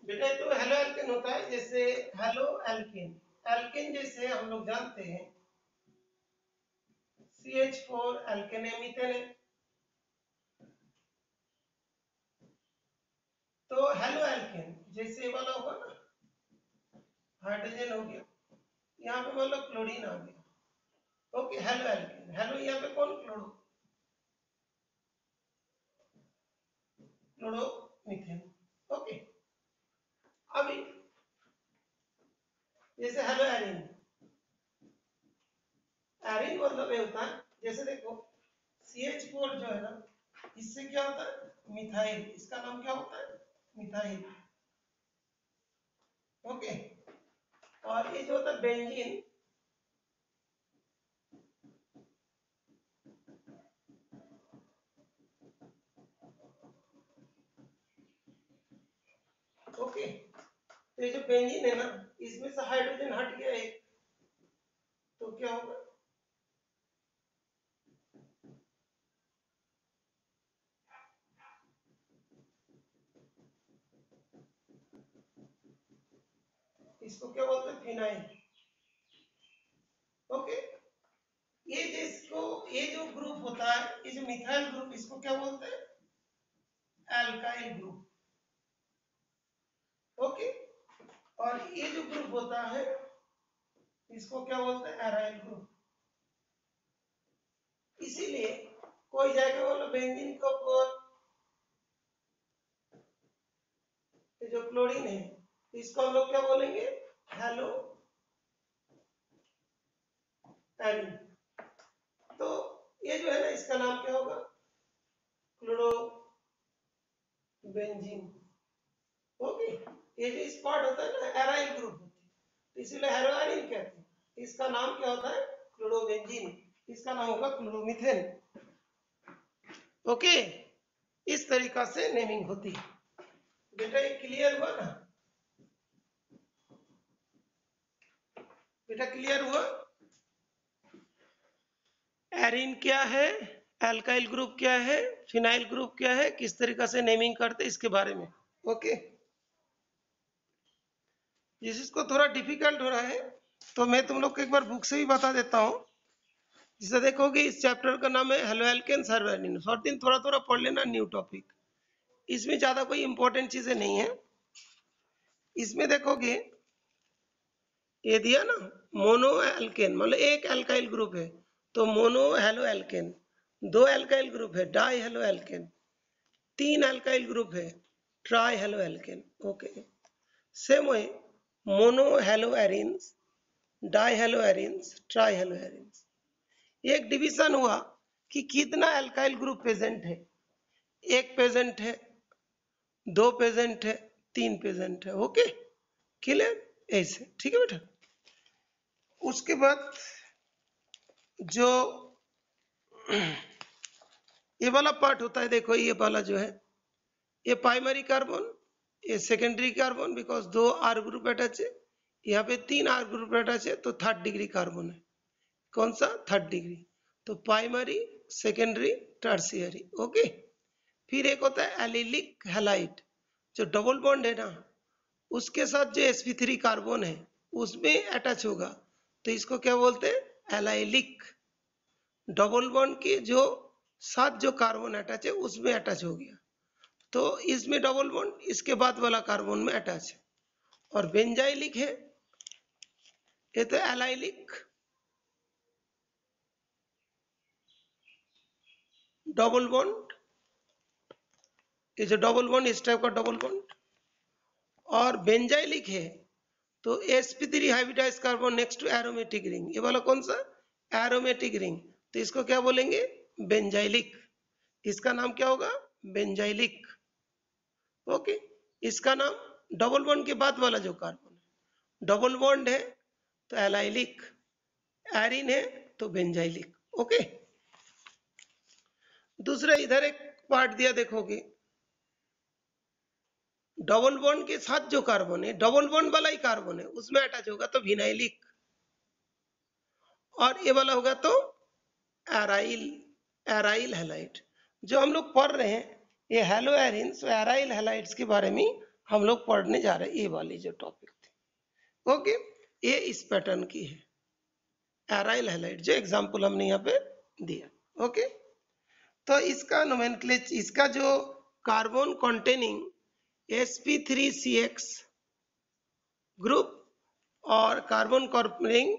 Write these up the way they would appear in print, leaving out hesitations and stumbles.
बेटा तो halo alkane होता है, जैसे हेलो एल्केन। एल्केन जैसे हम लोग जानते हैं CH4 एल्केन है, मीथेन है। तो हेलो एल्केन जैसे वाला होगा ना, हाइड्रोजन हो गया, यहाँ पे मान लो क्लोरीन आ गया। Okay, halo alkane. हेलो यहाँ पे कौन, क्लोरो मीथेन। ओके, अभी जैसे हेलो एरिन। एरिन मतलब ये होता है, जैसे देखो CH4 जो है ना, इससे क्या होता है मिथाइल, इसका नाम क्या होता है मिथाइल। ओके, और ये जो होता है बेंजीन, ओके, तो ये जो बेंजीन है ना, इसमें से हाइड्रोजन हट गया एक, तो क्या होगा, इसको क्या बोलते हैं फिनाइल। ओके, ये जिसको, ये जो ग्रुप होता है, ये जो मिथाइल ग्रुप, इसको क्या बोलते हैं एल्काइल ग्रुप। ओके, और ये जो ग्रुप होता है इसको क्या बोलते हैं एराइल ग्रुप। इसीलिए कोई जाएगा बोलो बेंजीन को ऊपर, ये जो क्लोरीन है इसको हम लोग क्या बोलेंगे हेलो एरिन। तो ये जो है ना, इसका नाम क्या होगा क्लोरो बेंजीन। ओके, ये जो स्पॉट होता है ना एराइल ग्रुप होती है, तो इसीलिए हेरोआरिन कहते हैं। इसका नाम क्या होता है क्लोरोबेंजीन, इसका नाम होगा क्लोरोमीथेन। ओके, इस तरीका से नेमिंग होती है। बेटा ये क्लियर हुआ ना, बेटा क्लियर हुआ। एरिन क्या है, एल्काइल ग्रुप क्या है, फिनाइल ग्रुप क्या है, किस तरीका से नेमिंग करते इसके बारे में। ओके, जिसको थोड़ा डिफिकल्ट हो रहा है तो मैं तुम लोग को एक बार बुक से भी बता देता हूँ। जिसे देखोगे इस चैप्टर का नाम है हेलो एल्केन सर्वेनिन। हर दिन थोड़ा थोड़ा पढ़ लेना, न्यू टॉपिक, इसमें ज्यादा कोई इंपॉर्टेंट चीजें नहीं है। इसमें देखोगे ये दिया ना मोनो एल्केन, मतलब एक एल्काइल ग्रुप है तो मोनो हेलो एल्केन, दो एल्काइल ग्रुप है डाई हेलो एल्केन, तीन एल्काइल ग्रुप है try halo alkane. Okay, same way mono hello arenes, die hello arenes, try hello arenes. एक डिवीजन हुआ कि कितना एल्काइल ग्रुप प्रेजेंट है, एक प्रेजेंट है, दो प्रेजेंट है, तीन प्रेजेंट है। ओके, क्लियर, ऐसे ठीक है बेटा। उसके बाद जो ये वाला पार्ट होता है, देखो ये वाला जो है ये प्राइमरी कार्बन, ये सेकेंडरी कार्बन, बिकॉज दो आर ग्रुप अटैच है, यहाँ पे तीन आर ग्रुप अटैच है, तो थर्ड डिग्री कार्बन है। कौन सा, थर्ड डिग्री। तो प्राइमरी, सेकेंडरी, टर्शियरी। ओके, फिर एक होता है एलिलिक हैलाइड, जो डबल बॉन्ड है ना उसके साथ जो sp3 कार्बन है उसमें अटैच होगा, तो इसको क्या बोलते हैं एलाइलिक। डबल बॉन्ड के जो साथ जो कार्बन अटैच है उसमें अटैच हो गया, तो इसमें डबल बॉन्ड इसके बाद वाला कार्बन में अटैच है। और बेंजाइलिक है, ये तो एलाइलिक, डबल बॉन्ड, ये जो डबल बॉन्ड इस टाइप का डबल बॉन्ड। और बेंजाइलिक है तो sp3 hybridize carbon next to aromatic ring, ये वाला कौन सा एरोमेटिक रिंग, तो इसको क्या बोलेंगे बेंजाइलिक। इसका नाम क्या होगा बेंजाइलिक। ओके, इसका नाम डबल बॉन्ड के बाद वाला जो कार्बन है, डबल बॉन्ड है तो एलाइलिक, एरिन है तो बेंजाइलिक। ओके, दूसरा इधर एक पार्ट दिया देखोगे, डबल बॉन्ड के साथ जो कार्बन है डबल बॉन्ड वाला ही कार्बन है उसमें अटैच होगा तो विनाइलिक, और ये वाला होगा तो एराइल, एराइल हैलाइड। जो हम लोग पढ़ रहे हैं ये हेलो एरिन्स एराइल हैलाइड्स के बारे में हम लोग पढ़ने जा रहे हैं ये वाली जो टॉपिक थी। ओके, ये इस पैटर्न की है, एराइल हैलाइड, जो एग्जांपल हमने यहाँ पे दिया। ओके, तो इसका नोमेनक्लेचर, इसका जो कार्बन कॉन्टेनिंग sp3CX ग्रुप और carbon containing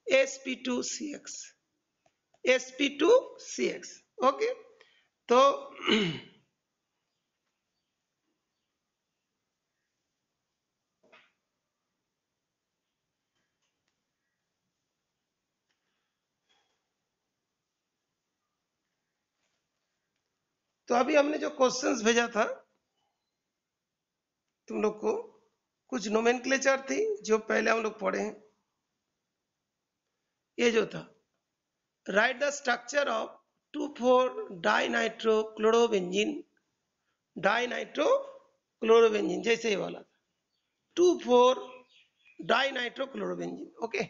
sp2CX, sp2CX। Okay, तो तो अभी हमने जो क्वेश्चंस भेजा था तुम लोग को, कुछ नोमेनक्लेचर थी जो पहले हम लोग पढ़े हैं। ये जो था, राइट द स्ट्रक्चर ऑफ 2,4 डाइनाइट्रोक्लोरोबेंजीन, डाइनाइट्रोक्लोरोबेंजीन जैसे ये वाला था 2,4 डाइनाइट्रोक्लोरोबेंजीन। ओके,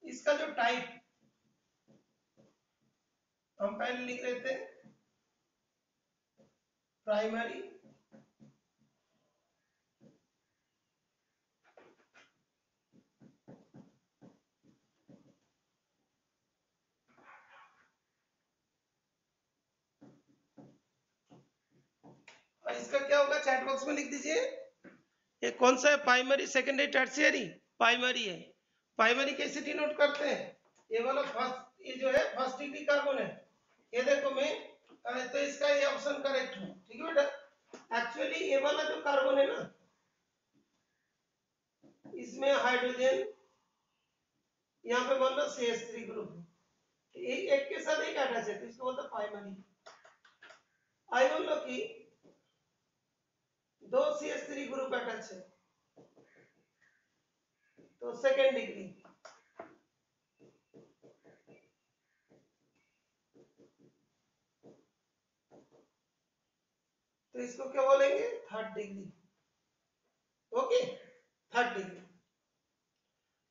इसका जो टाइप हम पहले लिख रहे थे, प्राइमरी, और इसका क्या होगा चैट बॉक्स में लिख दीजिए। ये कौन सा है, प्राइमरी, सेकेंडरी, टर्शियरी? प्राइमरी है। प्राइमरी कैसे डिनोट करते हैं? ये वाला फर्स्ट, ये जो है फर्स्ट डिग्री कार्बन है, ये देखो मैं, तो इसका ये ऑप्शन करेक्ट है। ठीक है बेटा, एक्चुअली ये वाला जो कार्बन है ना, इसमें हाइड्रोजन, यहाँ पे मान लो CH3 ग्रुप है, एक के साथ एक अटैच है, तो इसको बोलते हैं प्राइमरी। आई बोल लो कि दो CH3 ग्रुप अटैच है, तो सेकेंड डिग्री। तो इसको क्या बोलेंगे, third degree. Okay, third degree.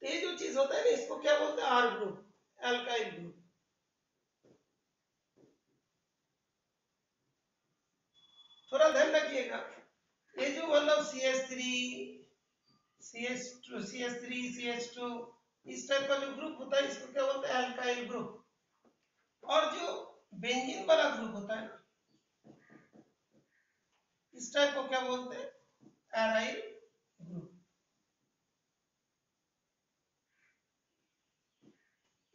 तो ये जो चीज होता है ना, इसको क्या बोलते हैं, आर ग्रुप, एल्काइल ग्रुप। थोड़ा ध्यान रखिएगा, ये जो मतलब CH3, CH2, CH3, CH2, इस टाइप का जो ग्रुप होता है, इसको क्या बोलते हैं, एल्काइल ग्रुप। और जो बेंजीन वाला ग्रुप होता है ना, इस टाइप को क्या बोलते हैं, एराइल ग्रुप।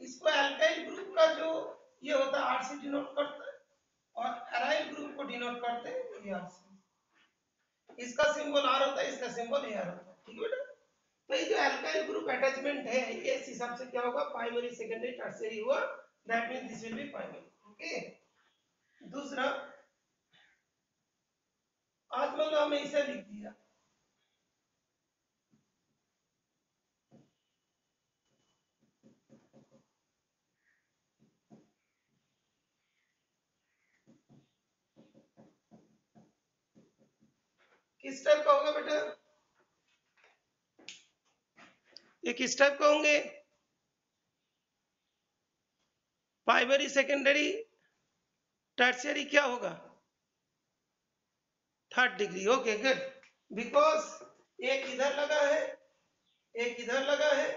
इसको एल्काइल ग्रुप का जो ये होता है, आर से डिनोट करता है, और एराइल ग्रुप को डिनोट करते हैं ये आर से। इसका सिंबल आर होता है, इसका सिंबल ए आर होता है। ठीक है बेटा, तो ये जो एल्काइल ग्रुप अटैचमेंट है, ये इस हिसाब से क्या होगा, प्राइमरी, सेकेंडरी, टर्शियरी हुआ, that means this will be primary. Okay, दूसरा, आज मतलब हमें इसे लिख दिया, किस टाइप का होगा बेटा, ये किस टाइप का होंगे, प्राइमरी, सेकेंडरी, टर्शियरी, क्या होगा, third degree. Okay good, because एक इधर लगा है, एक इधर लगा है,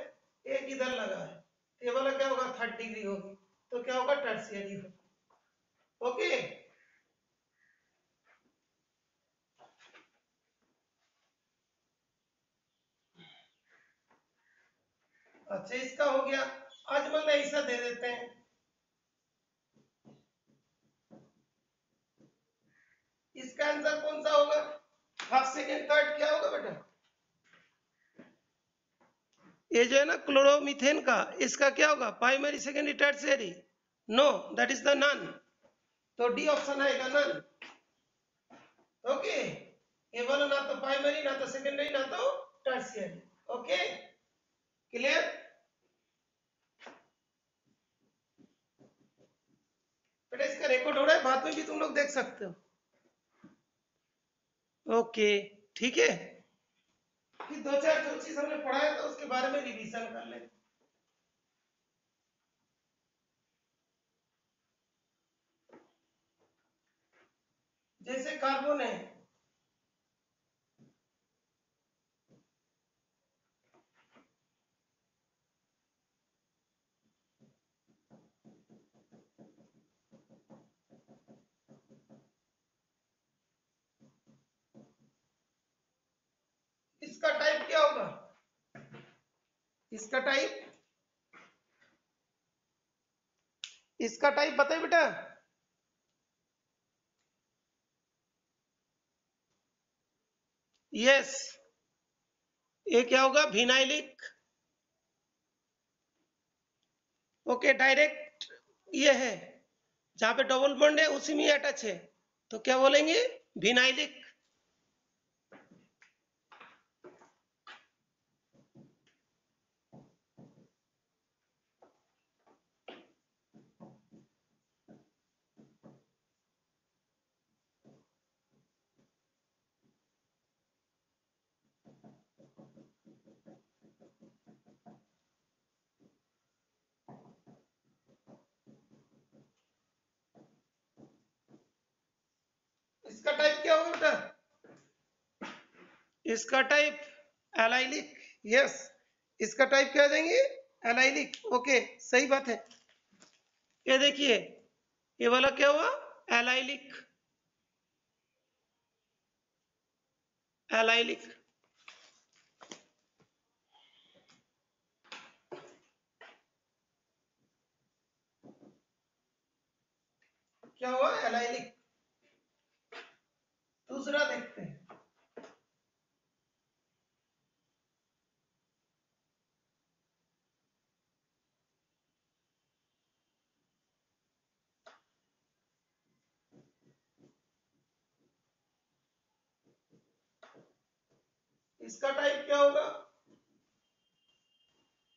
एक इधर लगा है, ये वाला क्या होगा, थर्ड डिग्री होगी, तो क्या होगा, टर्शियरी होगा। ओके, अच्छा इसका हो गया। आज मतलब ऐसा दे देते हैं, इसका आंसर कौन सा होगा? फर्स्ट सेकेंड थर्ड क्या होगा बेटा? ये जो है ना क्लोरोमीथेन का, इसका क्या होगा? Primary secondary tertiary? No, that is the none. तो डी ऑप्शन आएगा, नन। ओके, ये वाला ना तो प्राइमरी, ना तो सेकेंडरी, ना तो टर्शियरी। Okay, clear? बेटा इसका रिकॉर्ड हो रहा है, बाद में भी तुम लोग देख सकते हो। ओके, ठीक है। फिर दो चार जो चीज हमने पढ़ा है तो उसके बारे में रिवीजन कर ले। जैसे कार्बन है, इसका टाइप क्या होगा? इसका टाइप, इसका टाइप बताइए बेटा। यस, ये क्या होगा? विनाइलिक। ओके, डायरेक्ट ये है, जहां पे डबल बॉन्ड है उसी में अटैच है, तो क्या बोलेंगे? विनाइलिक। इसका टाइप क्या होगा बेटा? इसका टाइप एलाइलिक। यस, इसका टाइप क्या देंगे? एलाइलिक। ओके, सही बात है। ये देखिए, ये वाला क्या हुआ? एलाइलिक। एलाइलिक क्या हुआ? एलाइलिक। दूसरा देखते हैं। इसका टाइप क्या होगा?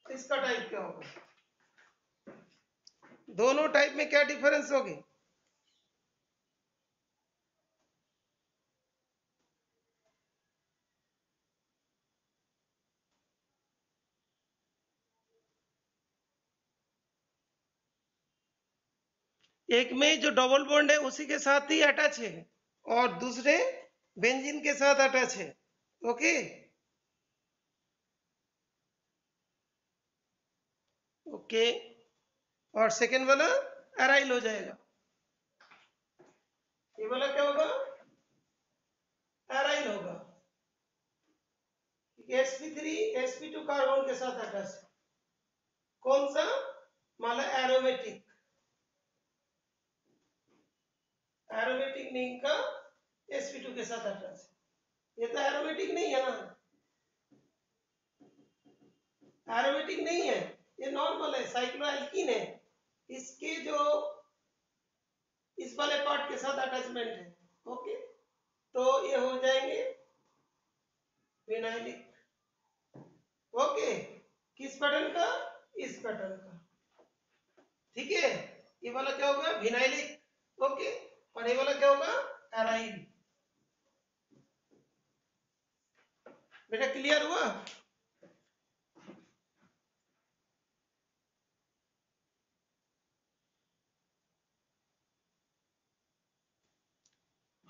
इसका टाइप क्या होगा? दोनों टाइप में क्या डिफरेंस होगी? एक में जो डबल बॉन्ड है उसी के साथ ही अटैच है, और दूसरे बेंजीन के साथ अटैच है। Okay, okay. और सेकेंड वाला अराइल हो जाएगा। ये वाला क्या होगा? अराइल होगा। sp3 sp2 कार्बन के साथ अटैच है। कौन सा? माला एरोमेटिक। एरोमेटिक नहीं का sp2 के साथ अटैच है। ये तो एरोमेटिक नहीं है ना, एरोमेटिक नहीं है, ये नॉर्मल है, साइक्लोएल्कीन है। इसके जो इस वाले पार्ट के साथ अटैचमेंट है। ओके, तो ये हो जाएंगे विनाइलिक। ओके, किस पैटर्न का? इस पैटर्न का। ठीक है, ये वाला क्या होगा? विनाइलिक। ओके, और ये वाला क्या होगा? एराइल। बेटा क्लियर हुआ?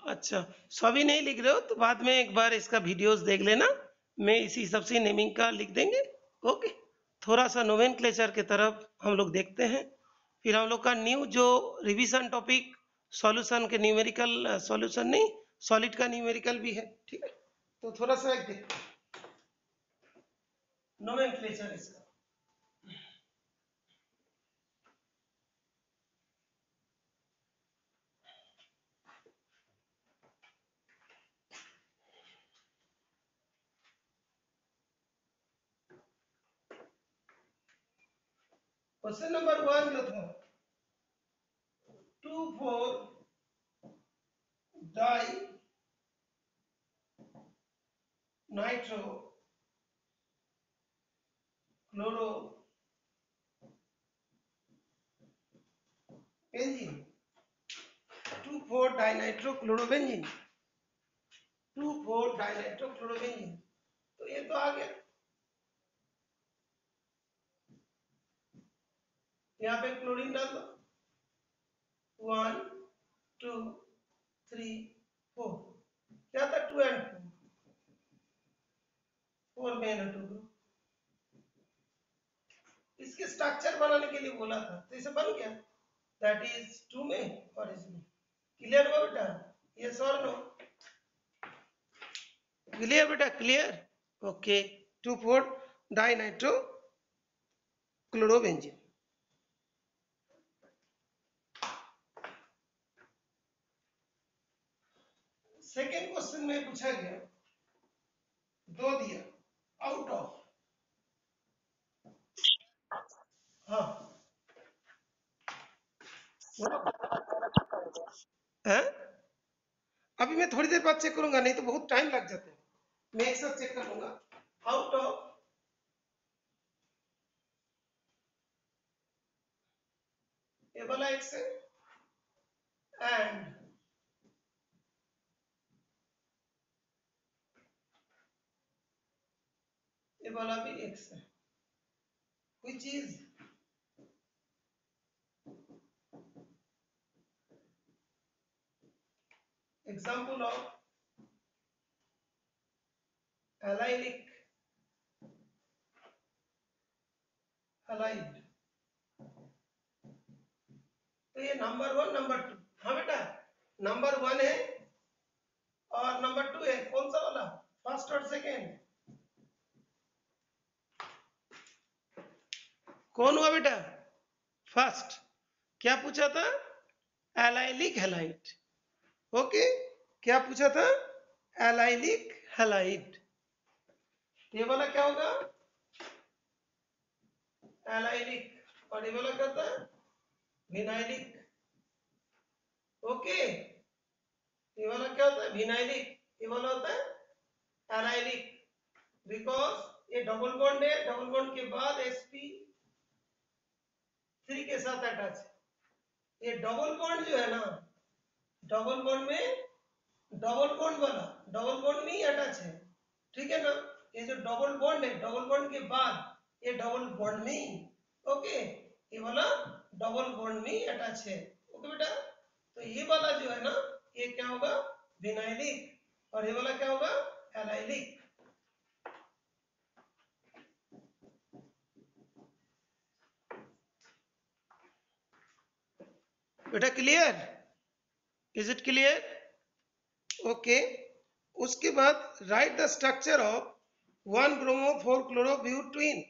अच्छा, सभी नहीं लिख रहे हो तो बाद में एक बार इसका वीडियोस देख लेना, मैं इसी हिसाब से नेमिंग का लिख देंगे। ओके, थोड़ा सा नोमेनक्लेचर की तरफ हम लोग देखते हैं, फिर हम लोग का न्यू जो रिवीजन टॉपिक सॉल्यूशन के न्यूमेरिकल, सॉल्यूशन नहीं, सॉलिड का न्यूमेरिकल भी है। ठीक है, तो थोड़ा सा एक देखते हैं नोमेनक्लेचर इसका। क्वेश्चन नंबर 1 जो था 2,4 di nitro chloro benzene 2,4 dinitro chlorobenzene 2,4 dinitro chlorobenzene. तो ये तो आ गया, यहाँ पे क्लोरीन डाल दो 1 2 3 4। क्या था 2 and 4 में है 2 ग्रुप। इसके स्ट्रक्चर बनाने के लिए बोला था तो इसे बन गया, दैट इज 2 में और इसमें। क्लियर हुआ बेटा? यस और नो? क्लियर बेटा? Clear? Okay. 2,4 dinitro chlorobenzene. Second question में पूछा गया, दो दिया आउट ऑफ, हाँ है? अभी मैं थोड़ी देर बाद चेक करूंगा, नहीं तो बहुत टाइम लग जाता है। मैं एक साथ चेक कर लूंगा। आउट ऑफ ये वाला एक्स है एंड ये वाला भी एक्स है, which is example of allylic halide। तो ये नंबर 1 नंबर 2, हाँ बेटा नंबर 1 है और नंबर 2 है, कौन सा वाला? फर्स्ट और सेकेंड कौन हुआ बेटा? फर्स्ट। क्या पूछा था? Allylic halide. ओके, क्या पूछा था? Allylic halide. ये वाला क्या होगा? एलाइलिक। और ये वाला क्या होता है? विनाइलिक। ओके, ये वाला क्या होता है? विनाइलिक। ये वाला होता है एलाइलिक। बिकॉज ये डबल बॉन्ड है, डबल बॉन्ड के बाद sp3 के साथ अटैच है। ये डबल बॉन्ड जो है ना, डबल बॉन्ड में डबल बॉन्ड वाला डबल बॉन्ड में ही अटैच है, ठीक है ना? ये जो डबल बॉन्ड है, डबल बॉन्ड के बाद ये डबल बॉन्ड में ही, ओके, ये वाला डबल बॉन्ड में ही अटैच है। ओके बेटा, तो ये वाला जो है ना, ये क्या होगा? विनाइलिक। और ये वाला क्या होगा? एलाइलिक। बेटा clear? Is it clear? Okay. उसके बाद write the structure of 1 bromo 4 chloro butyne.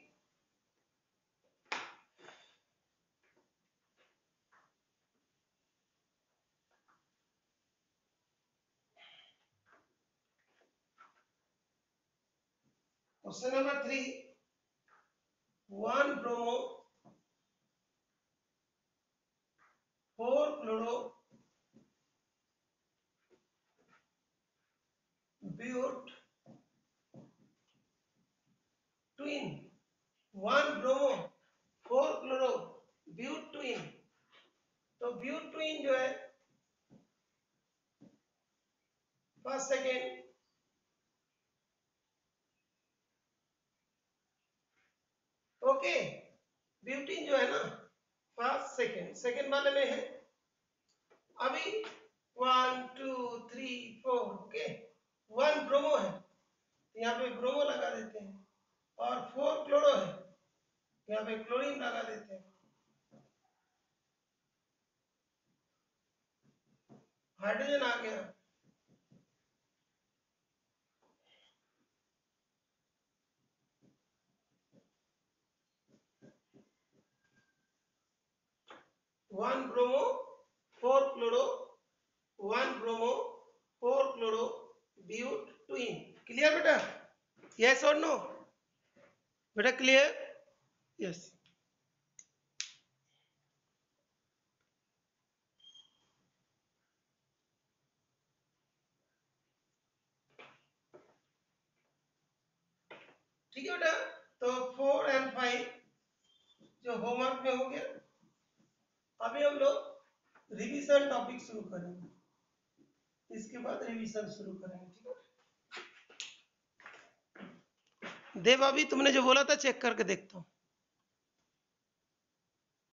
Question number 3, 1 bromo 4 chloro butyne. 1 bromo 4 chloro butyne. तो ब्यूट ट्विन जो है फर्स्ट सेकेंड, ओके, ब्यूटीन जो है ना फर्स्ट सेकेंड, सेकेंड वाले में है। अभी 1 2 3 4, ओके, 1 ब्रोमो है, यहाँ पे ब्रोमो लगा देते हैं, और 4 क्लोरो है, यहाँ पे क्लोरीन लगा देते हैं। हाइड्रोजन आ गया, one bromo 4 chloro, 1 bromo 4 chloro butyne. Clear बेटा? यस और नो? बेटा क्लियर? यस। ठीक है बेटा, तो 4 and 5 जो होमवर्क में हो गया। अभी हम लोग रिवीजन टॉपिक शुरू करेंगे, इसके बाद रिवीजन शुरू करेंगे। ठीक है देव, अभी तुमने जो बोला था चेक करके देखता हूँ।